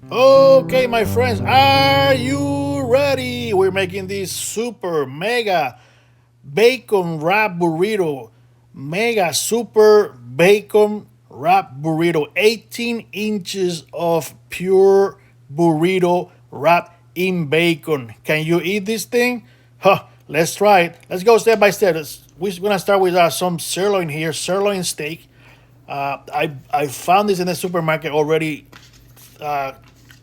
Okay, my friends, are you ready? We're making this super mega bacon wrap burrito. Mega super bacon wrap burrito. 18 inches of pure burrito wrapped in bacon. Can you eat this thing? Huh, let's try it. Let's go step by step. We're gonna start with some sirloin here, sirloin steak. I found this in the supermarket already uh,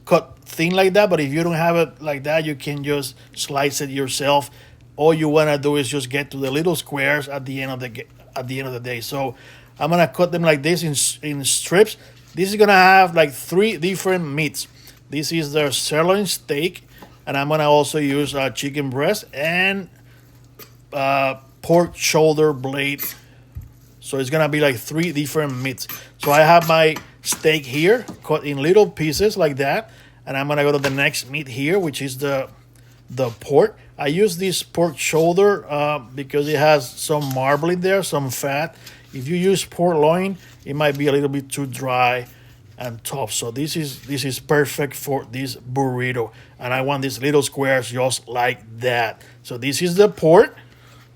cut thin like that. But if you don't have it like that, you can just slice it yourself. All you wanna do is just get to the little squares at the end of the day. So I'm gonna cut them like this in strips. This is gonna have like three different meats. This is the sirloin steak, and I'm gonna also use chicken breast and pork shoulder blade. So it's gonna be like three different meats. So I have my steak here cut in little pieces like that, and I'm gonna go to the next meat here, which is the pork. I use this pork shoulder because it has some marble in there, some fat. If you use pork loin, it might be a little bit too dry and tough. So this is perfect for this burrito, and I want these little squares just like that. So this is the pork.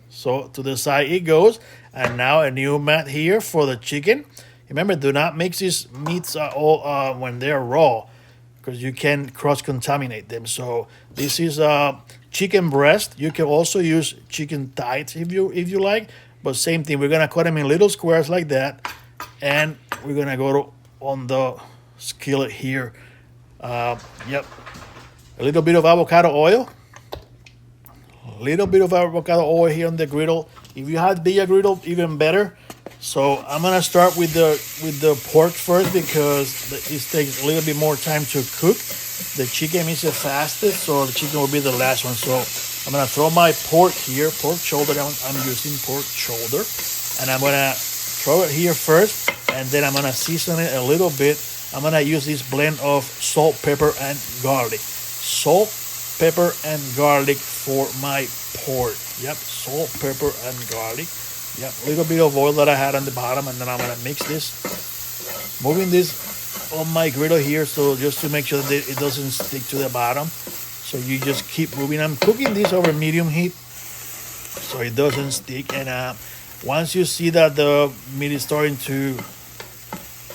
So to the side it goes. And now a new mat here for the chicken. Remember, do not mix these meats all when they're raw, because you can cross contaminate them. So this is chicken breast. You can also use chicken thighs if you like. But same thing, we're gonna cut them in little squares like that, and we're gonna go on the skillet here. Yep, a little bit of avocado oil, little bit of avocado oil here on the griddle. If you have bigger griddle, even better. So I'm gonna start with the pork first because it takes a little bit more time to cook. The chicken is the fastest, so the chicken will be the last one. So I'm gonna throw my pork here, pork shoulder. I'm using pork shoulder, and I'm gonna throw it here first, and then I'm gonna season it a little bit. I'm gonna use this blend of salt, pepper, and garlic. Salt, pepper, and garlic for my pork. Yep, salt, pepper, and garlic. Yep, a little bit of oil that I had on the bottom, and then I'm gonna mix this. Moving this on my griddle here, so just to make sure that it doesn't stick to the bottom. So you just keep moving. I'm cooking this over medium heat, so it doesn't stick. And once you see that the meat is starting to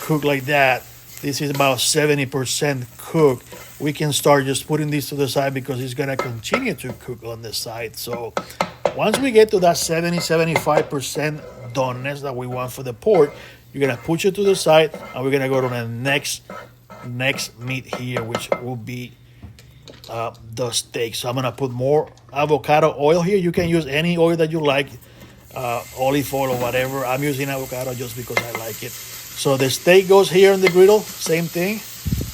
cook like that, this is about 70% cooked. We can start just putting this to the side because it's gonna continue to cook on the side. So once we get to that 70-75% doneness that we want for the pork, you're gonna push it to the side, and we're gonna go to the next meat here, which will be the steak. So I'm gonna put more avocado oil here. You can use any oil that you like, olive oil or whatever. I'm using avocado just because I like it. So the steak goes here on the griddle, same thing.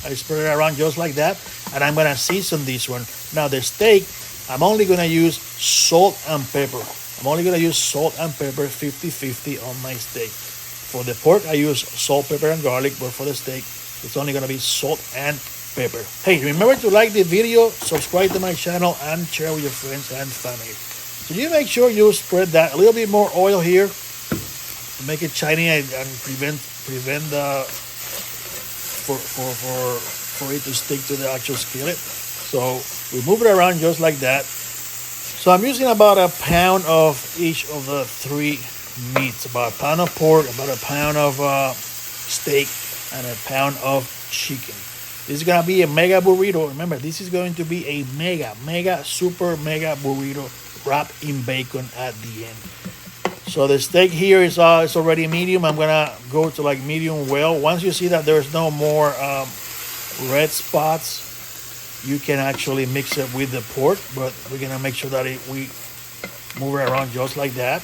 I spread it around just like that, and I'm gonna season this one. Now the steak, I'm only gonna use salt and pepper. I'm only gonna use salt and pepper 50-50 on my steak. For the pork, I use salt, pepper, and garlic, but for the steak, it's only gonna be salt and pepper. Hey, remember to like the video, subscribe to my channel, and share with your friends and family. So you make sure you spread that a little bit more oil here to make it shiny and prevent the for it to stick to the actual skillet. So we move it around just like that. So I'm using about a pound of each of the three meats. About a pound of pork, about a pound of steak, and a pound of chicken. This is gonna be a mega burrito. Remember, this is going to be a super mega burrito wrapped in bacon at the end. So the steak here is already medium. I'm gonna go to like medium well. Once you see that there's no more red spots, you can actually mix it with the pork. But we're gonna make sure that we move it around just like that.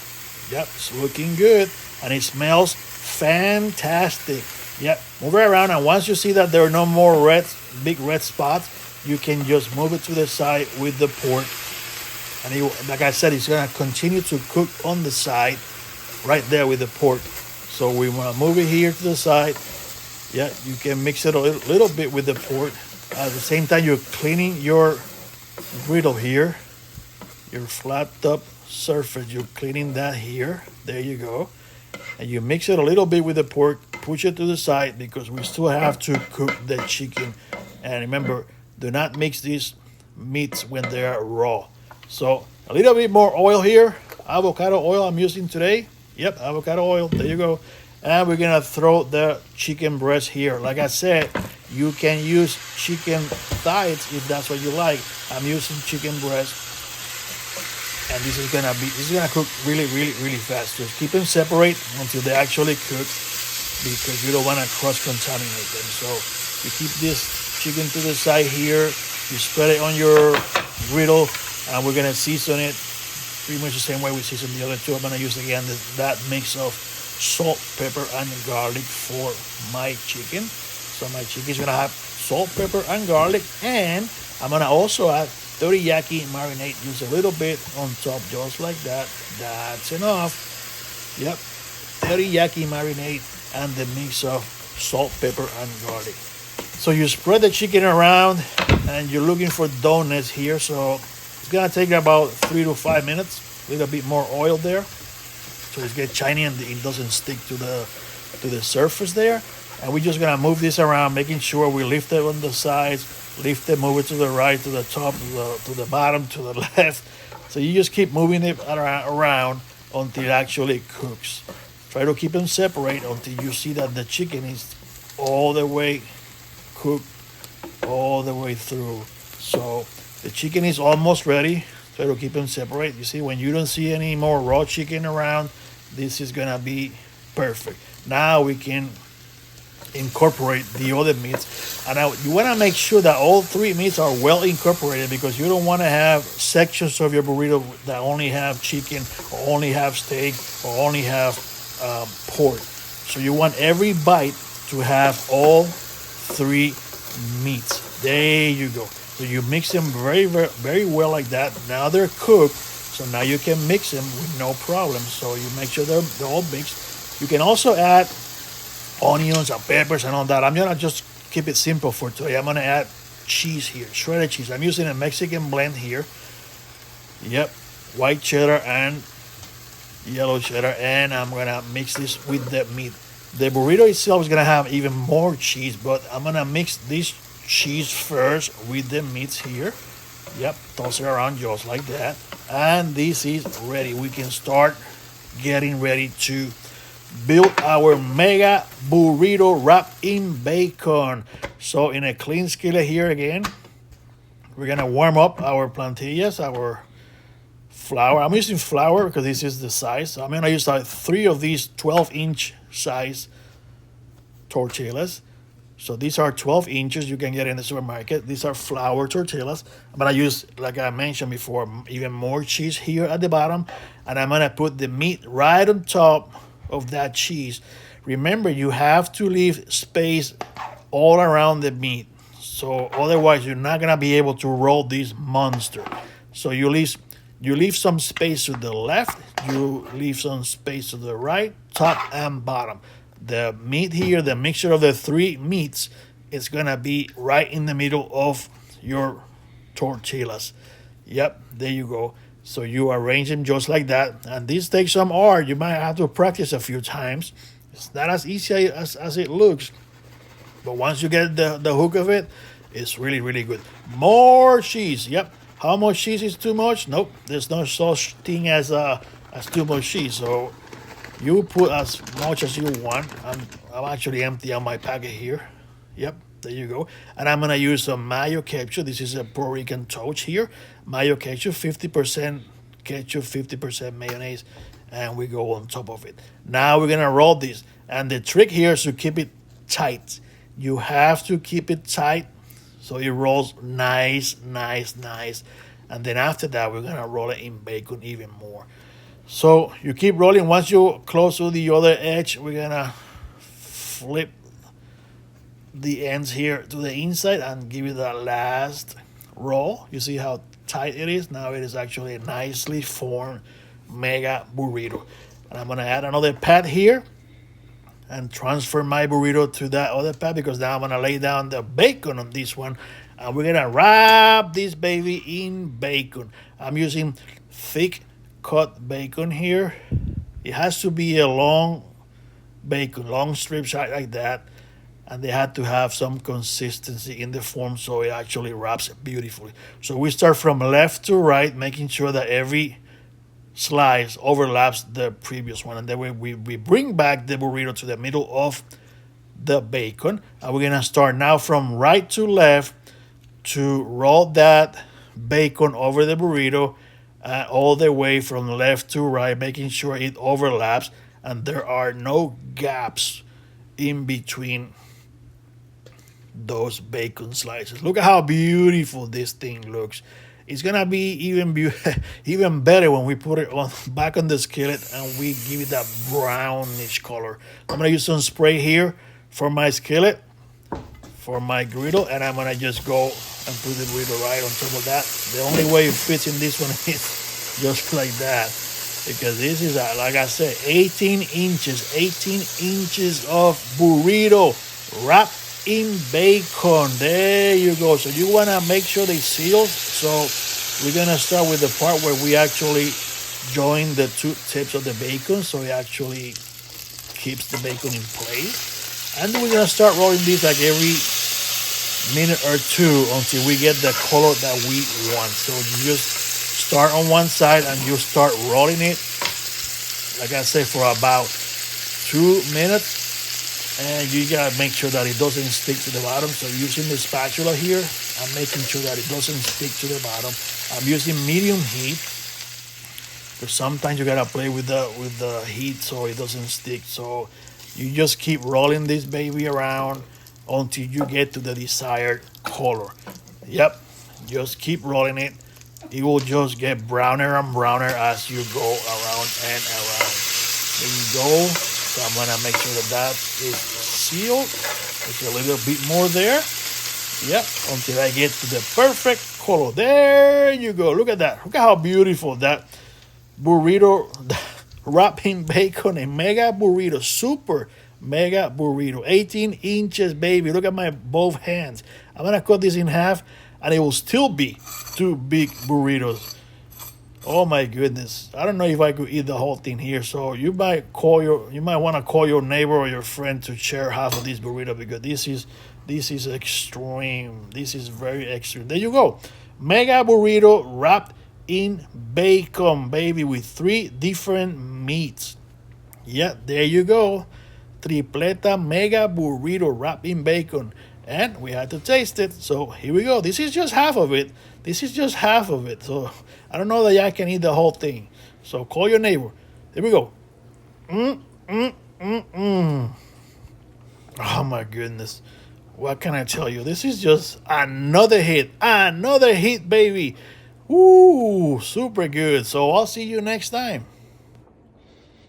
Yep, it's looking good, and it smells fantastic. Yep, move it around, and once you see that there are no more big red spots, you can just move it to the side with the pork. And like I said, it's gonna continue to cook on the side, right there with the pork. So we wanna move it here to the side. Yeah, you can mix it a little bit with the pork. At the same time, you're cleaning your griddle here, your flat top surface. You're cleaning that here. There you go. And you mix it a little bit with the pork. Push it to the side because we still have to cook the chicken And remember, do not mix these meats when they are raw. So a little bit more oil here, avocado oil I'm using today. Yep, avocado oil. There you go. And we're gonna throw the chicken breast here. Like I said, you can use chicken thighs if that's what you like. I'm using chicken breast, and this is gonna cook really, really, really fast. Just keep them separate until they actually cook, because you don't want to cross contaminate them. So you keep this chicken to the side here. You spread it on your griddle, and we're gonna season it pretty much the same way we season the other two. I'm gonna use again that mix of salt, pepper, and garlic for my chicken. So my chicken is gonna have salt, pepper, and garlic, and I'm gonna also add teriyaki marinade. Use a little bit on top, just like that. That's enough. Yep, teriyaki marinade and the mix of salt, pepper, and garlic. So you spread the chicken around, and you're looking for donuts here. So it's gonna take about 3 to 5 minutes. A little bit more oil there, so it gets shiny and it doesn't stick to the surface there. And we're just gonna move this around, making sure we lift it on the sides, lift it, move it to the right, to the top, to the bottom, to the left. So you just keep moving it around until it actually cooks. Try to keep them separate until you see that the chicken is all the way cooked, all the way through. So the chicken is almost ready. Try to keep them separate. You see, when you don't see any more raw chicken around, this is gonna be perfect. Now we can incorporate the other meats, and you want to make sure that all three meats are well incorporated, because you don't want to have sections of your burrito that only have chicken, or only have steak, or only have pork. So you want every bite to have all three meats. There you go. So you mix them very, very, very well like that. Now they're cooked, so now you can mix them with no problem. So you make sure they're all mixed. You can also add onions and peppers and all that. I'm gonna just keep it simple for today. I'm gonna add cheese here, shredded cheese. I'm using a Mexican blend here. Yep, white cheddar and yellow cheddar, and I'm gonna mix this with the meat. The burrito itself is gonna have even more cheese, but I'm gonna mix this cheese first with the meats here. Yep, toss it around just like that, and this is ready. We can start getting ready to build our mega burrito wrapped in bacon. So in a clean skillet here again, we're gonna warm up our plantillas, our flour. I'm using flour because this is the size. So I'm gonna use like 3 of these 12-inch size tortillas. So these are 12 inches you can get in the supermarket. These are flour tortillas. I'm gonna use, like I mentioned before, even more cheese here at the bottom, and I'm gonna put the meat right on top of that cheese. Remember, you have to leave space all around the meat, so otherwise you're not gonna be able to roll this monster. So you leave some space to the left, you leave some space to the right, top and bottom. The meat here, the mixture of the 3 meats, is gonna be right in the middle of your tortillas. Yep, there you go. So you arrange them just like that, and this takes some art. You might have to practice a few times. It's not as easy as it looks, but once you get the hook of it, it's really, really good. More cheese. Yep. How much cheese is too much? Nope. There's no such thing as too much cheese. So you put as much as you want. I'm actually empty on my packet here. Yep, there you go. And I'm gonna use some mayo ketchup. This is a Puerto Rican touch here. Mayo ketchup, 50% ketchup, 50% mayonnaise, and we go on top of it. Now we're gonna roll this. And the trick here is to keep it tight. You have to keep it tight so it rolls nice, nice, nice. And then after that, we're gonna roll it in bacon even more. So you keep rolling. Once you close to the other edge, we're gonna flip the ends here to the inside and give it that last roll. You see how tight it is? Now it is actually a nicely formed mega burrito. And I'm gonna add another pat here and transfer my burrito to that other pat, because now I'm gonna lay down the bacon on this one, and we're gonna wrap this baby in bacon. I'm using thick cut bacon here. It has to be a long bacon, long strips like that. and they had to have some consistency in the form so it actually wraps beautifully. So we start from left to right, making sure that every slice overlaps the previous one, and then we bring back the burrito to the middle of the bacon, and we're gonna start now from right to left to roll that bacon over the burrito, all the way from left to right, making sure it overlaps and there are no gaps in between those bacon slices. Look at how beautiful this thing looks. It's gonna be even better when we put it on back on the skillet and we give it that brownish color. I'm gonna use some spray here for my skillet, for my griddle, and I'm gonna just go and put the burrito right on top of that. The only way it fits in this one is just like that, because this is like I said, 18 inches of burrito wrapped in bacon. There you go. So you want to make sure they seal. So we're going to start with the part where we actually join the two tips of the bacon, so it actually keeps the bacon in place. And then we're going to start rolling these like every minute or two until we get the color that we want. So you just start on one side and you start rolling it, like I said, for about 2 minutes. And you gotta make sure that it doesn't stick to the bottom. So using the spatula here, I'm making sure that it doesn't stick to the bottom. I'm using medium heat, because sometimes you gotta play with the heat so it doesn't stick. So you just keep rolling this baby around until you get to the desired color. Yep, just keep rolling it. It will just get browner and browner as you go around and around. There you go. So I'm gonna make sure that is sealed. There's a little bit more there. Yep, until I get to the perfect color. There you go. Look at that. Look at how beautiful that burrito wrapping bacon, a mega burrito, super mega burrito, 18 inches, baby. Look at my both hands. I'm gonna cut this in half, and it will still be 2 big burritos. Oh my goodness! I don't know if I could eat the whole thing here. So you might want to call your neighbor or your friend to share half of this burrito, because this is extreme. This is very extreme. There you go, mega burrito wrapped in bacon, baby, with 3 different meats. Yeah, there you go, tripleta mega burrito wrapped in bacon, and we had to taste it. So here we go. This is just half of it. So I don't know that I can eat the whole thing. So call your neighbor. There we go. Oh my goodness. What can I tell you? This is just another hit. Another hit, baby. Ooh, super good. So I'll see you next time.